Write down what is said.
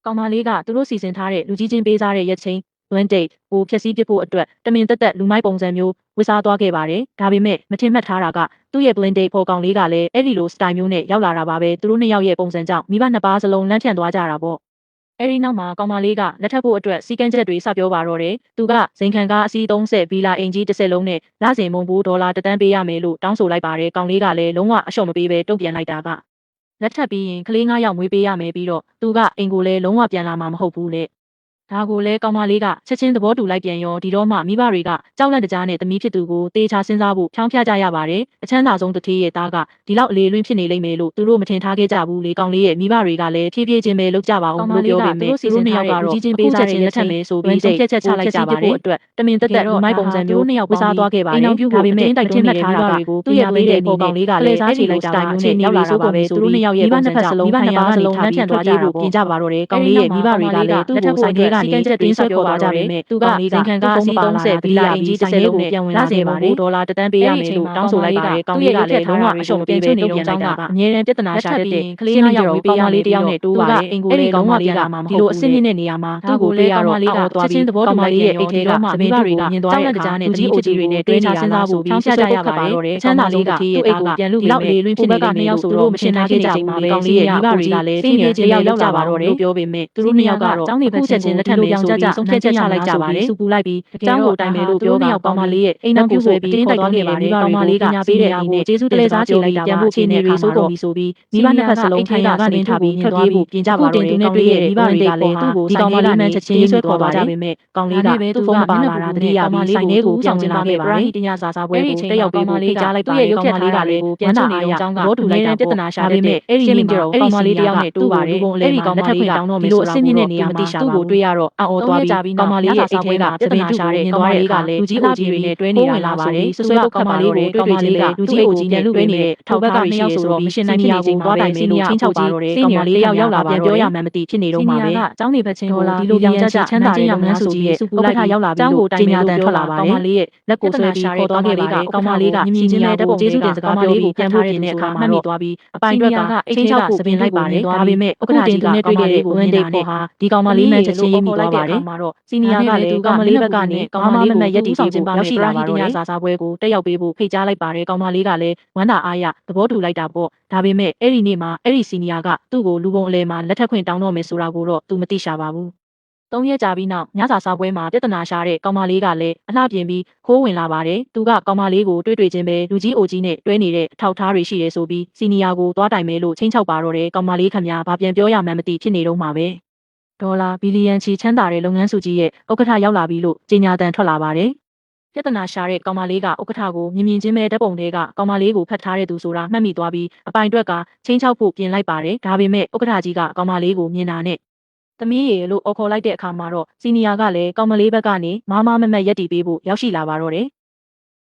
ကောင်မလေးကသူတို့စီစဉ်ထားတဲ့လူကြီးချင်းပေးစားတဲ့ရက်ချင်း blind date ကိုဖျက်ဆီးပစ်ဖို့အတွက်တမင်သက်သက်လူမိုက်ပုံစံမျိုးဝစ်စားသွားခဲ့ပါတယ်။ဒါပေမဲ့မထင်မှတ်ထားတာကသူ့ရဲ့ blind date ဖော်ကောင်လေးကလည်းအဲ့ဒီလို style မျိုးနဲ့ရောက်လာတာပါပဲ။သူတို့နှစ်ယောက်ရဲ့ပုံစံကြောင့်မိဘနှစ်ပါးစလုံးလန့်ဖြန့်သွားကြတာပေါ့။အဲဒီနောက်မှာကောင်မလေးကလက်ထပ်ဖို့အတွက်စီကန်းချက်တွေစပြောပါတော့တယ်။သူကဇိမ်ခံကားအစီး30ဗီလာအင်ကြီး10လုံးနဲ့လစဉ်မုံဘူးဒေါ်လာ1 သန်းပေးရမယ်လို့တောင်းဆိုလိုက်ပါတယ်။ကောင်လေးကလည်းလုံးဝအလျှော့မပေးပဲတုံ့ပြန်လိုက်တာကလက်ထပ်ပြီးရင်ကလေး9ယောက်မွေးပေးရမယ်ပြီးတော့သူကအိမ်ကိုလည်းလုံးဝပြန်လာမှာမဟုတ်ဘူးလေဒါကိုလည်းကောင်မလေးကချက်ချင်းသဘောတူလိုက်ပြန်ရောဒီတော့မှမိဘတွေကကြောက်လန့်တကြားနဲ့တမီးဖြစ်သူကိုတေချာစဉ်းစားဖို့ဖြောင်းဖျကြရပါတယ်အချမ်းသာဆုံးတစ်ထေးရဲ့သားကဒီလောက်အလေလွင့်ဖြစ်နေလိမ့်မယ်လို့သူတို့မထင်ထားခဲ့ကြဘူးလေကောင်လေးရဲ့မိဘတွေကလည်းဖြည်းဖြည်းချင်းပဲလုပ်ကြပါအောင်လို့ပြောပေမဲ့သူတို့နှစ်ယောက်ကတော့ကြီးချင်းပေးစားတဲ့လက်ထက်မယ်ဆိုပြီးစိတ်ဖြတ်ချက်ချလိုက်ကြပါတယ်အတွက်တမင်တက်တက်မိုက်ပုံစံမျိုးနှစ်ယောက်ဝစားသွားခဲ့ပါတယ်ဒါပေမဲ့တိုက်တွန်းနေတဲ့မိဘတွေကိုသူ့ရဲ့ပေးတဲ့ပုံကောင်လေးကလည်းစားချလိုက်တာမျိုးနဲ့ရောက်လာတာပါပဲသူတို့နှစ်ယောက်ရဲ့ပုံစံကြောင့်မိဘနှစ်ပါးစလုံးလမ်းဖြန့်သွားကြဖို့ပြင်ကြပါတော့တယ်ကောင်လေးရဲ့မိဘတွေကလည်းသူ့ကိုဆိုင်ထဲကနေတင်းဆွဲခေါ်သွားကြပေမဲ့သူကဇင်ခံကားအစီး30ဗီလာအင်ကြီး10လုံးနဲ့ပြန်ဝင်လာစေပါတယ်ဒေါ်လာ1 သန်းပေးရမယ်လို့တောင်းဆိုလိုက်ပါတယ်ကောင်လေးကလည်းလုံးဝအရှုံးမပေးဘဲတုံ့ပြန်လိုက်တာကအမြဲတမ်းပြဿနာရှာတဲ့ကလေး9ယောက်ဝေးပေးရလေးတယောက်နဲ့တိုးပါတယ်အင်ကိုလည်းလုံးဝပြန်လာမှာမဟုတ်ဘူးဒီလိုအဆင့်မြင့်တဲ့နေရာမှာသူ့ကိုလည်းကောင်မလေးကချက်ချင်းသဘောတူလိုက်ရဲ့အိတ်ထဲကသမင်းတွေကမြင်သွားတဲ့အခါနဲ့တကြီးအိုကြီးတွေနဲ့တွဲနေတာစဉ်းစားဖို့ဖြောင်းပြကြရပါတယ်ချမ်းသာလေးကသူ့အိတ်ကိုပြန်လို့လောက်လေလွင့်ဖြစ်နေတဲ့2ယောက်ဆိုတော့မရှင်းထားခဲ့ကြဘူးကောင်လေးရဲ့မိဘတွေကလည်းဖိနေချင်းရောက်လာပါတော့တယ်ပြောပေမဲ့သူတို့2ယောက်ကတော့ကျောင်းနေဘက်ချက်ချင်းလက်ထပ်မယ်ဆိုပြီးဆုံးဖြတ်ချက်ချလိုက်ကြပါတယ်စူပူလိုက်ပြီးအကြောင်းကိုတိုင်မယ်လို့ပြောပြီးကောင်မလေးရဲ့အိမ်နောက်ကိုဆွဲပြီးခေါ်သွားခဲ့ပါတယ်ကောင်မလေးကပေးတဲ့အိမ်နဲ့ကျေးဇူးတလဲစားချေလိုက်တာပြန်ဖို့အခြေအနေတွေစိုးကုန်ပြီးဆိုပြီးမိဘနှစ်ဖက်စလုံးထိုင်ရကနေထားပြီးထွက်ပြေးဖို့ပြင်ကြပါတော့တယ်ကောင်လေးရဲ့မိဘတွေကလည်းသူ့ကိုဒီကောင်မလေးမှချက်ချင်းဆွဲခေါ်သွားကြပေမဲ့ကောင်လေးကသူ့ဖုန်းမပါလာတာတတိယပြီးဆိုင်ထဲကိုကြောင်ကျင်လာခဲ့ပါတယ်ပညာစာစားပွဲကိုတက်ရောက်ပြီးကောင်မလေးကြားလိုက်ပါတယ်ကောင်မလေးကလည်းပြန်ချနေတဲ့အကြောင်းကဘောတူလိုက်တာပြဿနာရှာပေမဲ့အဲ့ဒီနေ့တော့ကောင်မလေးတယောက်နဲ့တူပါတယ်အဲ့ဒီကောင်မလေးကတောင်းတော့မယ်ဆိုတော့အဆင့်မြင့်တဲ့နေရာမှာသူ့ကိုတွေ့ရတော့အော်သွားပြီးကောင်မလေးရဲ့အိတ်ထဲကပြဿနာရှာတဲ့ကောင်မလေးကလည်းလူကြီးအိုကြီးတွေနဲ့တွဲနေတာလာပါတယ်ဆွဆွဲတော့ကောင်မလေးကိုတွေ့ချင်းကလူကြီးအိုကြီးနဲ့တွဲနေတဲ့ထောက်ဘက်က2ယောက်ဆိုတော့မရှင်နိုင်ဖြစ်နေချိန်သွားတိုင်မယ်လို့ချင်းချောက်ပါတော့တယ်ကောင်မလေးတယောက်ရောက်လာပြန်ပြောရမှန်းမသိဖြစ်နေတော့မှာပဲအကြောင်းနေဘက်ချင်းကိုဒီလိုပြောင်းကြချမ်းသာတဲ့ရောက်နှန်းစုကြီးရဲ့စူပူလိုက်တာရောက်လာပြီးလို့တင်ညာတန်ထွက်လာပါတယ်ကောင်မလေးရဲ့လက်ကိုဆွဲပြီးခေါ်သွားခဲ့ပြီးကောင်မလေးကမြင်ချင်းနဲ့တက်ပုံကျေးဇူးတင်စကားပြောပြီးပြန်ဖို့ပြင်တဲ့အခါမှတ်မိသွားပြီးအပိုင်တွက်ကချင်းချောက်ကိုစပင်လိုက်ပါတယ်ဒါပေမဲ့ဥက္ကဋ္ဌကြီးကကောင်မလေးကိုဝင်ဒိတ်ဖို့ဟာဒီကောင်မလေးနဲ့ချက်ချင်းရေးမိသွားပါတယ်စီနီယာကလည်းကောင်မလေးဘက်ကနေကောင်မလေးမမရက်တီဆောင်ခြင်းရောက်ရှိလာပါတော့တယ်စာစားပွဲကိုတက်ရောက်ပေးဖို့ဖိတ်ကြားလိုက်ပါတယ်ကောင်မလေးကလည်းဝမ်းသာအားရသဘောတူလိုက်တာပေါ့ဒါပေမဲ့အဲ့ဒီနေ့မှာအဲ့ဒီစီနီယာကသူ့ကိုလူပုံအလဲမှာလက်ထပ်ခွင့်တောင်းတော့မယ်ဆိုတာကိုတော့သူမသိရှာပါဘူး3ရက်ကြာပြီးနောက်ညစာစားပွဲမှာပြဿနာရှာတဲ့ကောင်မလေးကလည်းအလှပြင်ပြီးခိုးဝင်လာပါတယ်သူကကောင်မလေးကိုတွေ့ချင်းပဲလူကြီးအိုကြီးနဲ့တွဲနေတဲ့အထောက်ထားတွေရှိတယ်ဆိုပြီးစီနီယာကိုသွားတိုင်မယ်လို့ချင်းချောက်ပါတော့တယ်ကောင်မလေးခမညာဘာပြန်ပြောရမှန်းမသိဖြစ်နေတော့မှာပဲဒေါ်လာဘီလီယံချီချမ်းသာတဲ့လုပ်ငန်းစုကြီးရဲ့ဥက္ကဋ္ဌရောက်လာပြီလို့ကြေညာတန်ထွက်လာပါတယ်ပြဿနာရှာတဲ့ကောင်မလေးကဥက္ကဋ္ဌကိုမြင်ချင်းပဲဓပုံတွေကကောင်မလေးကိုဖတ်ထားတဲ့သူဆိုတာမှတ်မိသွားပြီးအပိုင်တွက်ကချင်းချောက်ဖို့ပြင်လိုက်ပါတယ်ဒါပေမဲ့ဥက္ကဋ္ဌကြီးကကောင်မလေးကိုမြင်တာနဲ့သမီးရေလို့အော်ခေါ်လိုက်တဲ့အခါမှာတော့စီနီယာကလည်းကောင်မလေးဘက်ကနေမမမမက်ရက်တီပေးဖို့ရောက်ရှိလာပါတော့တယ်